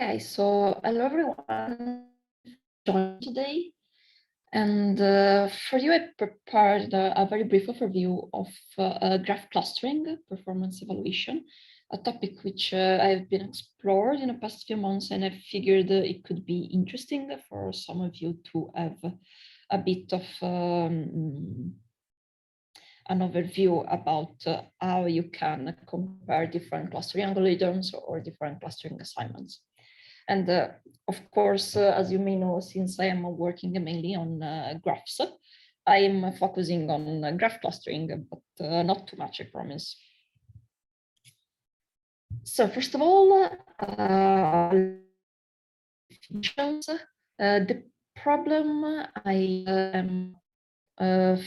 Okay, so hello everyone joining today. And for you, I prepared a very brief overview of graph clustering, performance evaluation, a topic which I've been explored in the past few months, and I figured it could be interesting for some of you to have a bit of an overview about how you can compare different clustering algorithms or different clustering assignments. And of course, as you may know, since I am working mainly on graphs, I am focusing on graph clustering, but not too much, I promise. So first of all, the problem I am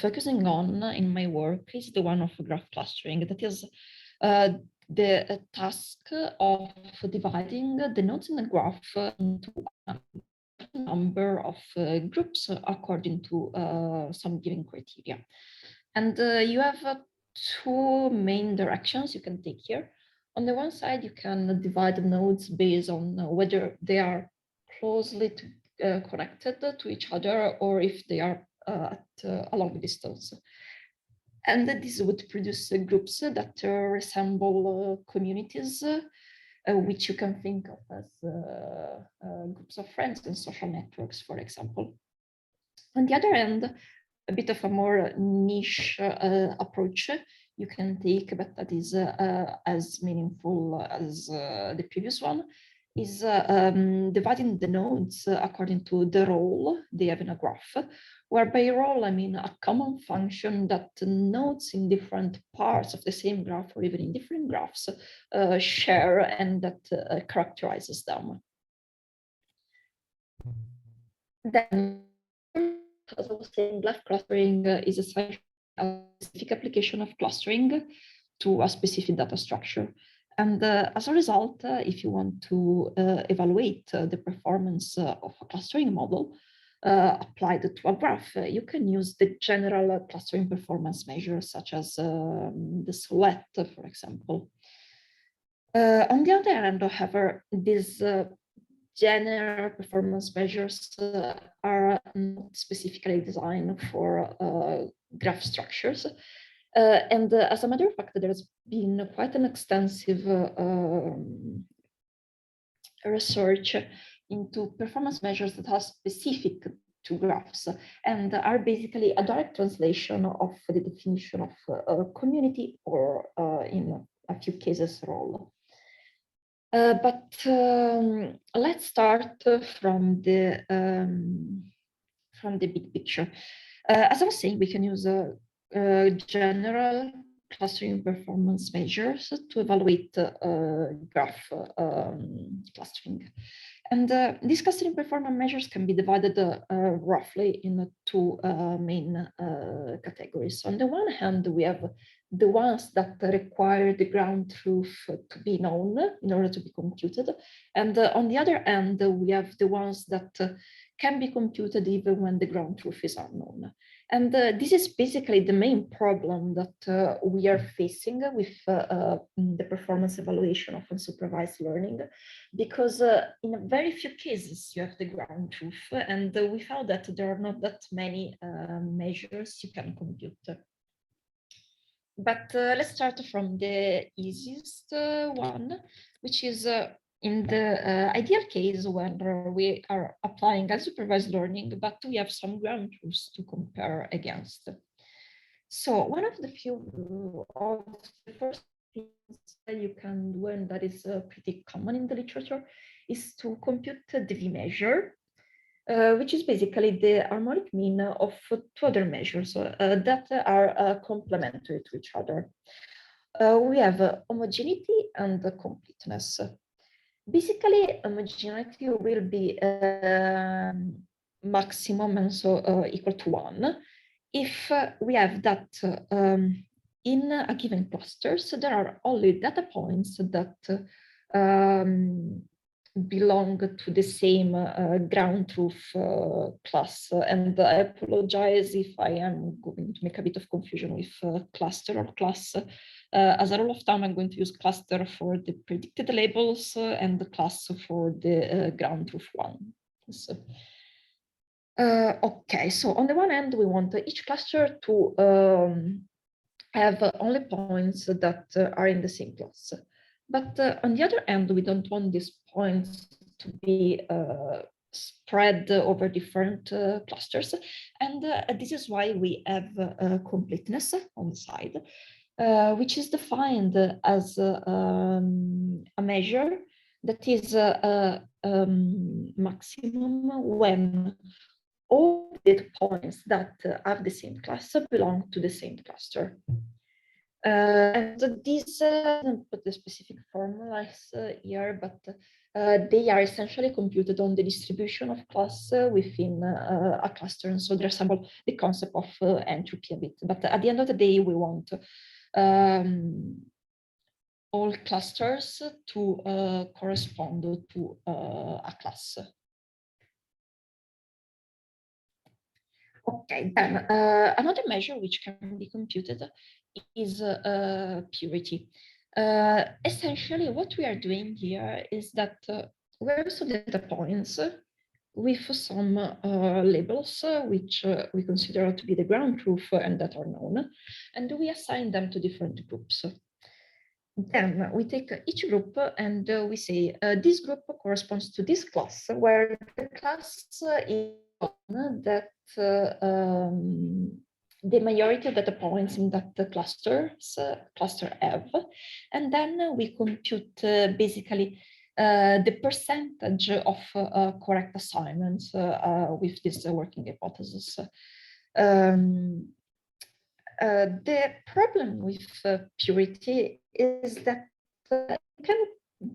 focusing on in my work is the one of graph clustering. That is the task of dividing the nodes in the graph into a number of groups according to some given criteria. And you have two main directions you can take here. On the one side, you can divide the nodes based on whether they are closely connected to each other or if they are at a long distance. And this would produce groups that resemble communities, which you can think of as groups of friends in social networks, for example. On the other hand, a bit of a more niche approach you can take, but that is as meaningful as the previous one, is dividing the nodes according to the role they have in a graph, where by role I mean a common function that nodes in different parts of the same graph or even in different graphs share and that characterizes them. Then, as I was saying, graph clustering is essentially a specific application of clustering to a specific data structure. And as a result, if you want to evaluate the performance of a clustering model applied to a graph, you can use the general clustering performance measures, such as the silhouette, for example. On the other hand, however, these general performance measures are not specifically designed for graph structures. And as a matter of fact, there's been quite an extensive research into performance measures that are specific to graphs and are basically a direct translation of the definition of a community or in a few cases role. But let's start from the big picture. As I was saying, we can use general clustering performance measures to evaluate graph clustering. And these clustering performance measures can be divided roughly in two main categories. On the one hand, we have the ones that require the ground truth to be known in order to be computed. And on the other hand, we have the ones that can be computed even when the ground truth is unknown. And this is basically the main problem that we are facing with the performance evaluation of unsupervised learning, because in a very few cases you have the ground truth, and we found that there are not that many measures you can compute. But let's start from the easiest one, which is in the ideal case when we are applying unsupervised learning, but we have some ground truths to compare against. So one of the few of the first things that you can do, and that is pretty common in the literature, is to compute the V measure, which is basically the harmonic mean of two other measures that are complementary to each other. We have homogeneity and completeness. Basically, homogeneity will be maximum and so equal to 1 if we have that in a given cluster, so there are only data points that belong to the same ground truth class. And I apologize if I am going to make a bit of confusion with cluster or class. As a rule of thumb, I'm going to use cluster for the predicted labels and the class for the ground truth one. So, okay, so on the one hand, we want each cluster to have only points that are in the same class. But on the other hand, we don't want these points to be spread over different clusters. And this is why we have completeness on the side, which is defined as a measure that is maximum when all data points that have the same cluster belong to the same cluster. And these, I don't put the specific formulas here, but they are essentially computed on the distribution of class within a cluster. And so there's the concept of entropy a bit. But at the end of the day, we want all clusters to correspond to a class. Okay, then another measure which can be computed is purity. Essentially, what we are doing here is that we have some data points with some labels which we consider to be the ground truth and that are known, and we assign them to different groups. Then we take each group and we say this group corresponds to this class, where the class is that the majority of data points in that cluster have, and then we compute basically the percentage of correct assignments with this working hypothesis. The problem with purity is that you can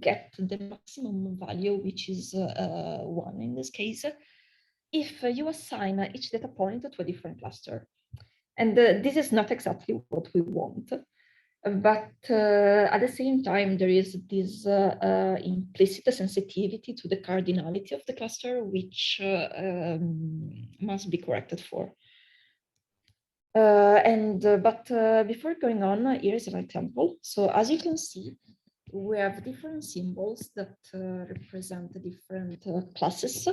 get the maximum value, which is 1 in this case, if you assign each data point to a different cluster. And this is not exactly what we want. But at the same time, there is this implicit sensitivity to the cardinality of the cluster, which must be corrected for. But before going on, here is an example. So as you can see, we have different symbols that represent different classes.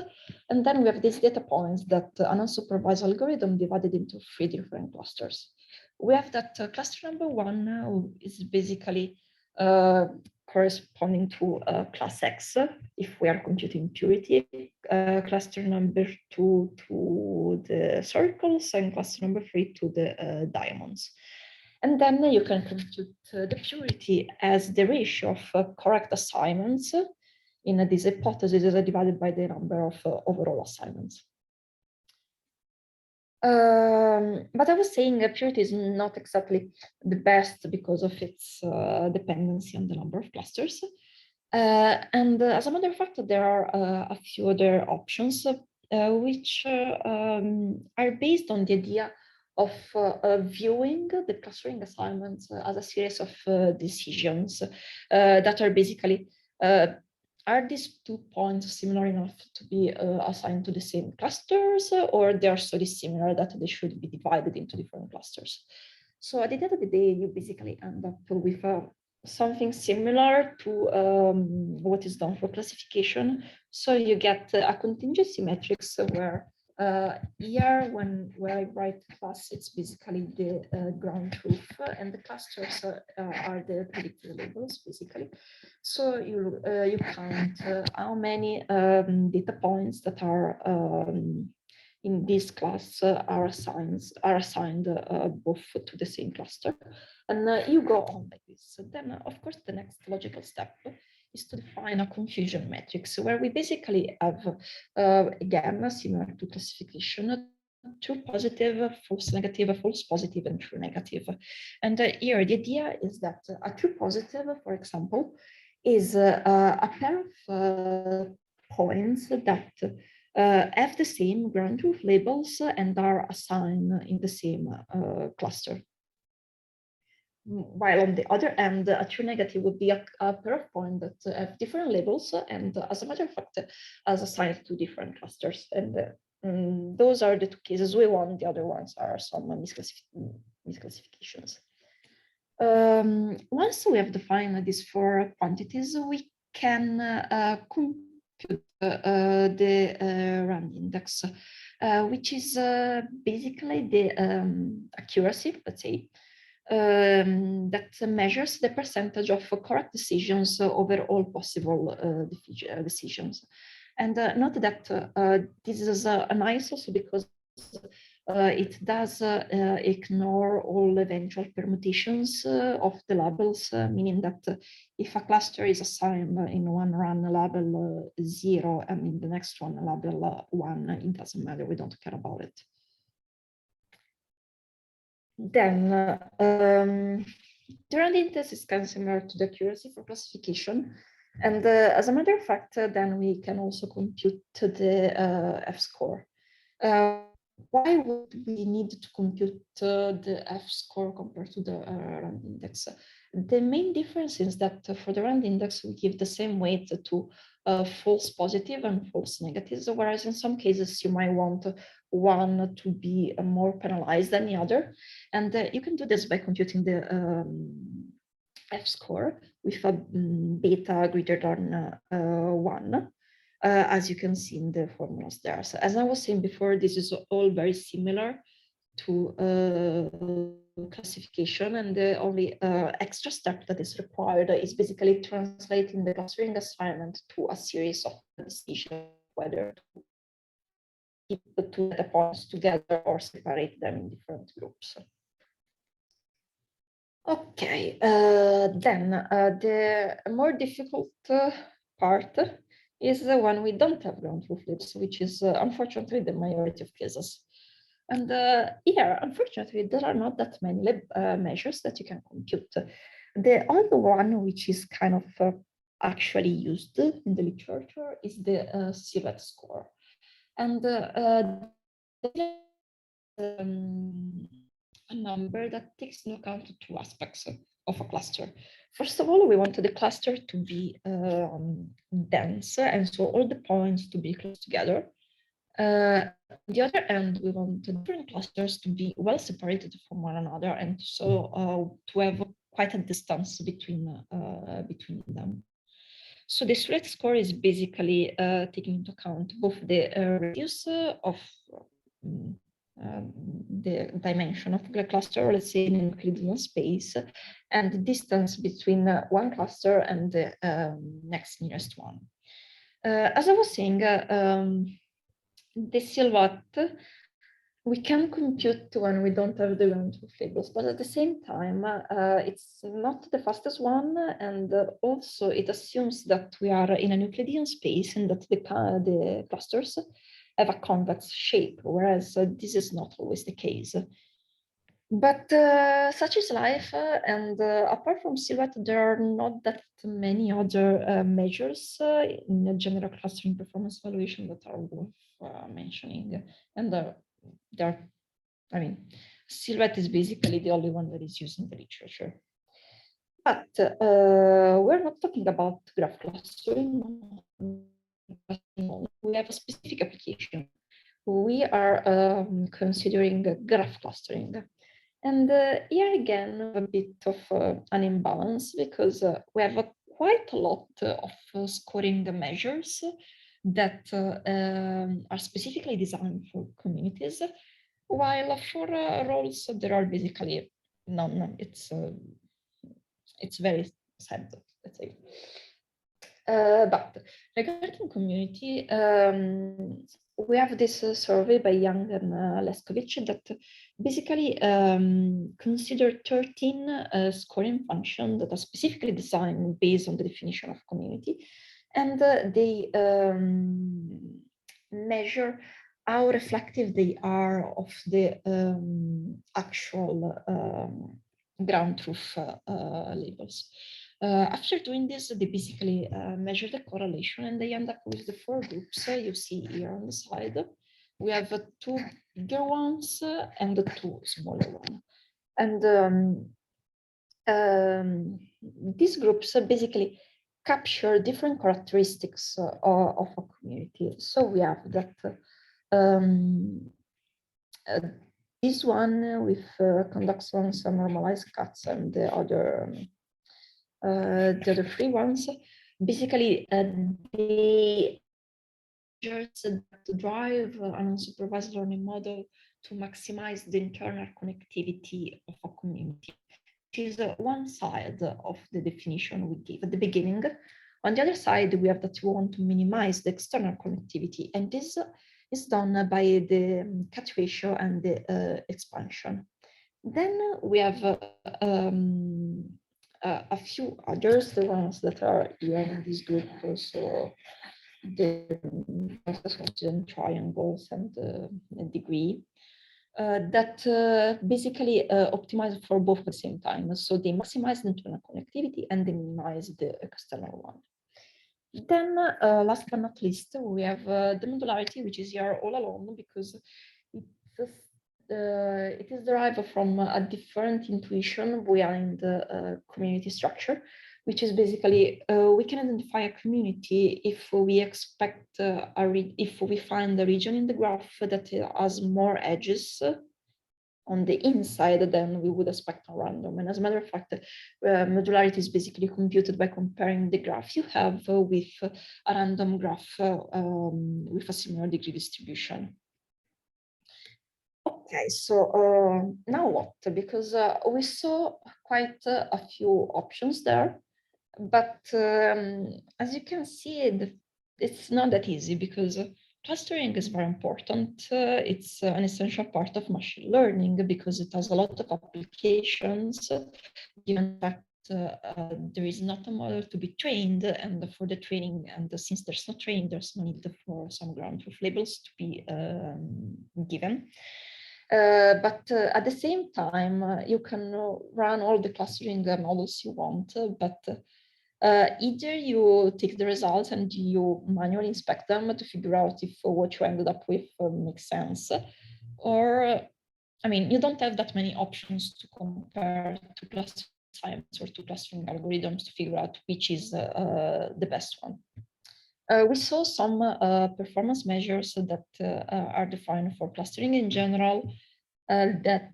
And then we have these data points that an unsupervised algorithm divided into 3 different clusters. We have that cluster number 1 is basically corresponding to class X if we are computing purity, cluster number 2 to the circles, and cluster number 3 to the diamonds. And then you can compute the purity as the ratio of correct assignments in this hypothesis divided by the number of overall assignments. But I was saying purity is not exactly the best because of its dependency on the number of clusters. And as a matter of fact, there are a few other options which are based on the idea of viewing the clustering assignments as a series of decisions that are basically, are these 2 points similar enough to be assigned to the same clusters, or they are so dissimilar that they should be divided into different clusters? So at the end of the day, you basically end up with something similar to what is done for classification. So you get a contingency matrix where here, when I write class, it's basically the ground truth, and the clusters are the predicted labels, basically. So you count how many data points that are in this class are assigned both to the same cluster, and you go on like this. So then, of course, the next logical step is to define a confusion matrix where we basically have, again, similar to classification, true positive, false negative, false positive, and true negative. And here, the idea is that a true positive, for example, is a pair of points that have the same ground truth labels and are assigned in the same cluster. While on the other hand, a true negative would be a pair of points that have different labels and, as a matter of fact, as assigned to different clusters. And those are the 2 cases we want. The other ones are some misclassifications. Once we have defined these four quantities, we can compute the rand index, which is basically the accuracy, let's say, that measures the percentage of correct decisions over all possible decisions. And note that this is nice also because it does ignore all eventual permutations of the labels, meaning that if a cluster is assigned in one run label 0 and in the next one label 1, it doesn't matter, we don't care about it. Then the rand index is kind of similar to the accuracy for classification. And as a matter of fact, then we can also compute the F-score. Why would we need to compute the F-score compared to the rand index? The main difference is that for the rand index, we give the same weight to false positive and false negatives, whereas in some cases you might want one to be more penalized than the other. And you can do this by computing the F-score with a beta greater than 1. As you can see in the formulas there. So as I was saying before, this is all very similar to classification, and the only extra step that is required is basically translating the clustering assignment to a series of decisions, whether to keep the two data points together or separate them in different groups. Okay, then the more difficult part is when we don't have ground truth libs, which is unfortunately the majority of cases. And here, unfortunately, there are not that many measures that you can compute. The only one which is kind of actually used in the literature is the silhouette score. And a number that takes into account two aspects of a cluster. First of all, we want the cluster to be dense, and so all the points to be close together. On the other end, we want the different clusters to be well separated from one another, and so to have quite a distance between them. So the silhouette score is basically taking into account both the radius of the dimension of the cluster, let's say in Euclidean space, and the distance between one cluster and the next nearest one. As I was saying, the silhouette we can compute when we don't have the ground truth labels, but at the same time, it's not the fastest one, and also it assumes that we are in a Euclidean space and that the clusters have a convex shape, whereas this is not always the case. But such is life, and apart from silhouette, there are not that many other measures in the general clustering performance evaluation that are worth mentioning. And I mean, silhouette is basically the only one that is used in the literature. But we're not talking about graph clustering. We have a specific application. We are considering graph clustering. And here again, a bit of an imbalance because we have quite a lot of scoring measures that are specifically designed for communities, while for roles there are basically none. It's very sad, let's say. But regarding community, we have this survey by Young and Leskovich that basically consider 13 scoring functions that are specifically designed based on the definition of community, and they measure how reflective they are of the actual ground truth labels. After doing this, they basically measure the correlation, and they end up with the four groups you see here on the slide. We have two bigger ones and two smaller ones. And these groups basically capture different characteristics of a community. So we have that this one with convex ones, normalized cuts, and the other three ones, basically they just drive an unsupervised learning model to maximize the internal connectivity of a community, which is one side of the definition we gave at the beginning. On the other side, we have that we want to minimize the external connectivity, and this is done by the cut ratio and the expansion. Then we have a few others, the ones that are here in this group, so the triangles and the degree. That basically optimize for both at the same time. So they maximize the internal connectivity and they minimize the external one. Then last but not least, we have the modularity, which is here all alone because it is derived from a different intuition behind the community structure, which is basically we can identify a community if we expect if we find a region in the graph that has more edges on the inside than we would expect on random. And as a matter of fact, modularity is basically computed by comparing the graph you have with a random graph with a similar degree distribution. Okay, so now what? Because we saw quite a few options there, but as you can see, it's not that easy because clustering is very important. It's an essential part of machine learning because it has a lot of applications, given that there is not a model to be trained, and for the training, and since there's no training, there's no need for some ground truth labels to be given. But at the same time, you can run all the clustering models you want, but either you take the results and you manually inspect them to figure out if what you ended up with makes sense, or, I mean, you don't have that many options to compare to clustering science or to clustering algorithms to figure out which is the best one. We saw some performance measures that are defined for clustering in general that,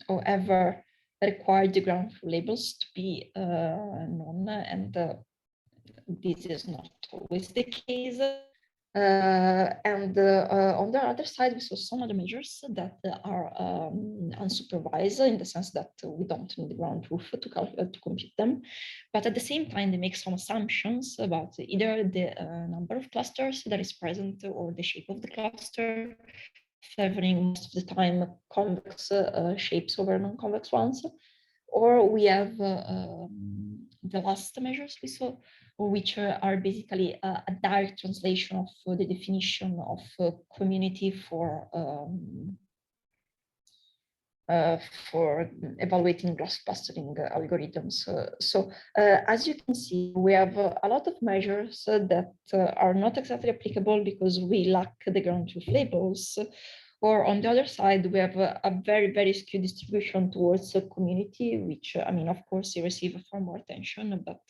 however, require the ground truth labels to be known, and this is not always the case. And on the other side, we saw some other measures that are unsupervised in the sense that we don't need the ground truth to compute them. But at the same time, they make some assumptions about either the number of clusters that is present or the shape of the cluster, favoring most of the time convex shapes over non-convex ones. Or we have the last measures we saw, which are basically a direct translation of the definition of community for evaluating graph clustering algorithms. So as you can see, we have a lot of measures that are not exactly applicable because we lack the ground truth labels. Or on the other side, we have a very, very skewed distribution towards the community, which, I mean, of course, they receive far more attention, but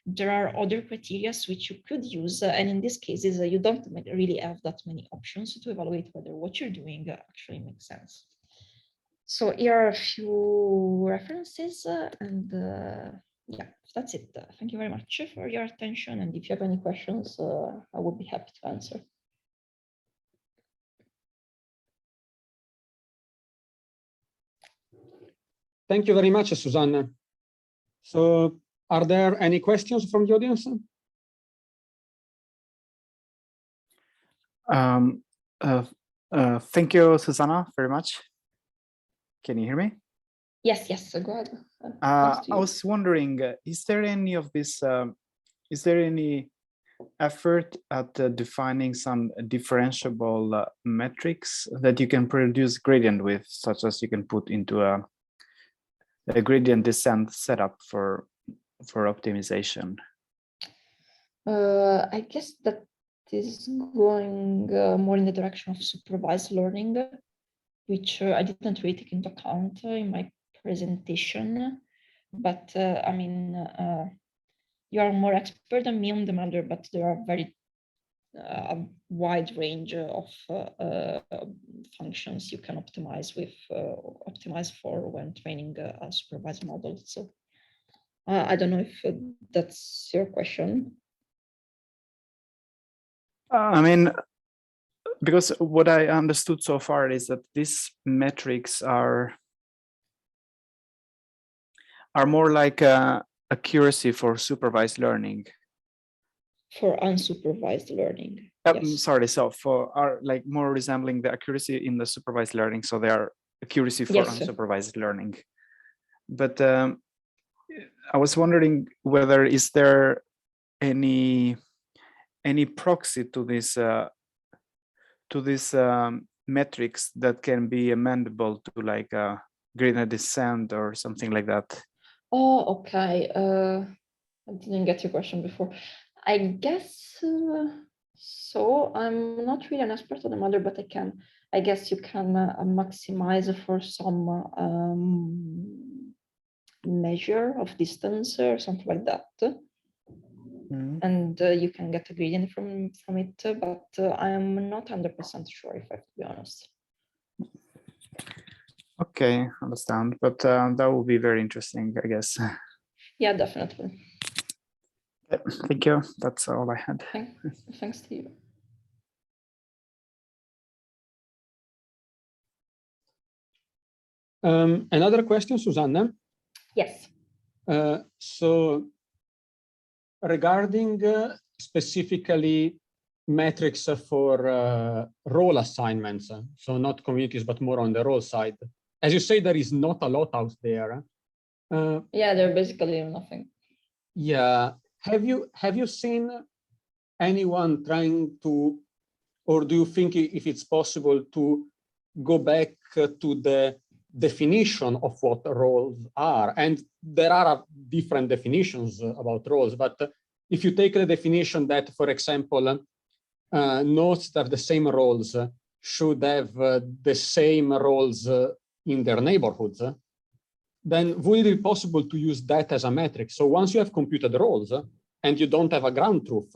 there are other criteria which you could use. And in these cases, you don't really have that many options to evaluate whether what you're doing actually makes sense. So here are a few references, and yeah, that's it. Thank you very much for your attention. And if you have any questions, I would be happy to answer. Thank you very much, Susanna. So are there any questions from the audience? Thank you, Susanna, very much. Can you hear me? Yes, yes, go ahead. I was wondering, is there any of this, is there any effort at defining some differentiable metrics that you can produce gradient with, such as you can put into a gradient descent setup for optimization? I guess that is going more in the direction of supervised learning, which I didn't really take into account in my presentation. But I mean, you are more expert than me on the matter, but there are very a wide range of functions you can optimize with optimize for when training a supervised model. So I don't know if that's your question. I mean, because what I understood so far is that these metrics are more like accuracy for supervised learning. For unsupervised learning. Yes. Sorry, so are like more resembling the accuracy in the supervised learning, so they are accuracy for Yes. unsupervised learning. But I was wondering whether is there any proxy to this metrics that can be amendable to like a gradient descent or something like that. Oh, okay. I didn't get your question before. I guess so. I'm not really an expert on the matter, but I guess you can maximize for some measure of distance or something like that. Mm-hmm. And you can get a gradient from it, but I'm not 100% sure, if I have to be honest. Okay, understand. But that will be very interesting, I guess. Yeah, definitely. Thank you. That's all I had. Thanks to you. Another question, Susanna? Yes. So regarding specifically metrics for role assignments, so not communities, but more on the role side. As you say, there is not a lot out there. Yeah, they're basically nothing. Yeah. Have you seen anyone trying to, or do you think if it's possible to go back to the definition of what roles are? And there are different definitions about roles, but if you take the definition that, for example, nodes that have the same roles should have the same roles in their neighborhoods, then would it be possible to use that as a metric? So once you have computed roles and you don't have a ground truth,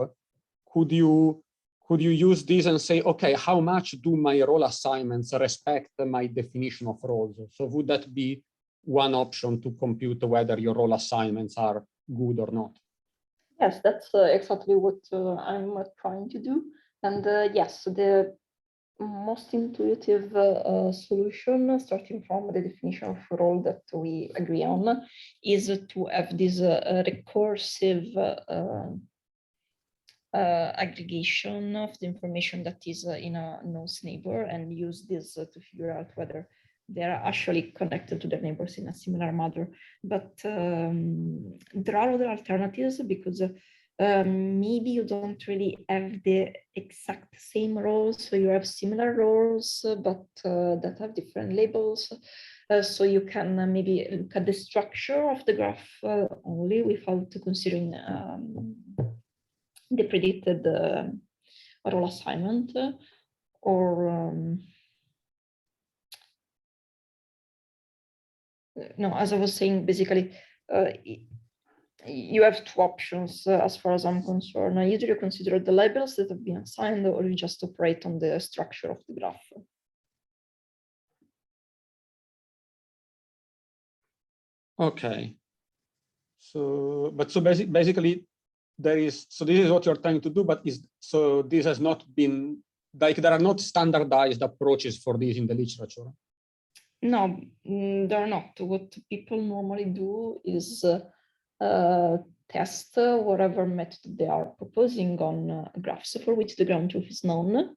could you use this and say, okay, how much do my role assignments respect my definition of roles? So would that be one option to compute whether your role assignments are good or not? Yes, that's exactly what I'm trying to do. And yes, the most intuitive solution, starting from the definition of role that we agree on, is to have this recursive aggregation of the information that is in a node's neighbor, and use this to figure out whether they are actually connected to their neighbors in a similar manner. But there are other alternatives, because maybe you don't really have the exact same roles, so you have similar roles, but that have different labels. So you can maybe look at the structure of the graph only, without considering the predicted role assignment, or no, as I was saying, basically, you have two options as far as I'm concerned. Either you consider the labels that have been assigned, or you just operate on the structure of the graph. Okay. So, but so basically, there is, so this is what you're trying to do, but so this has not been, like, there are not standardized approaches for this in the literature. No, they're not. What people normally do is test whatever method they are proposing on graphs for which the ground truth is known,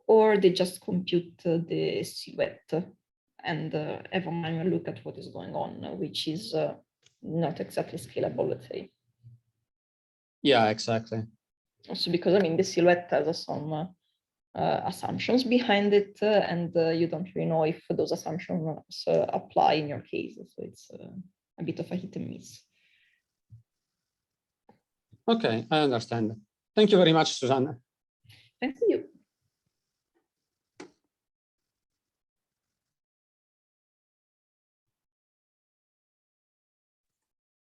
or they just compute the silhouette and have a manual look at what is going on, which is not exactly scalable, let's say. Yeah, exactly. Also because, I mean, the silhouette has some assumptions behind it, and you don't really know if those assumptions apply in your case. So it's a bit of a hit and miss. Okay, I understand. Thank you very much, Susanna. Thank you.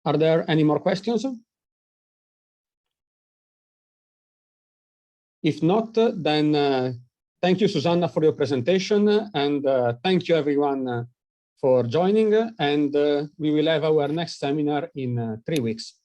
Are there any more questions? If not, then thank you, Susanna, for your presentation, and thank you, everyone, for joining. And we will have our next seminar in 3 weeks.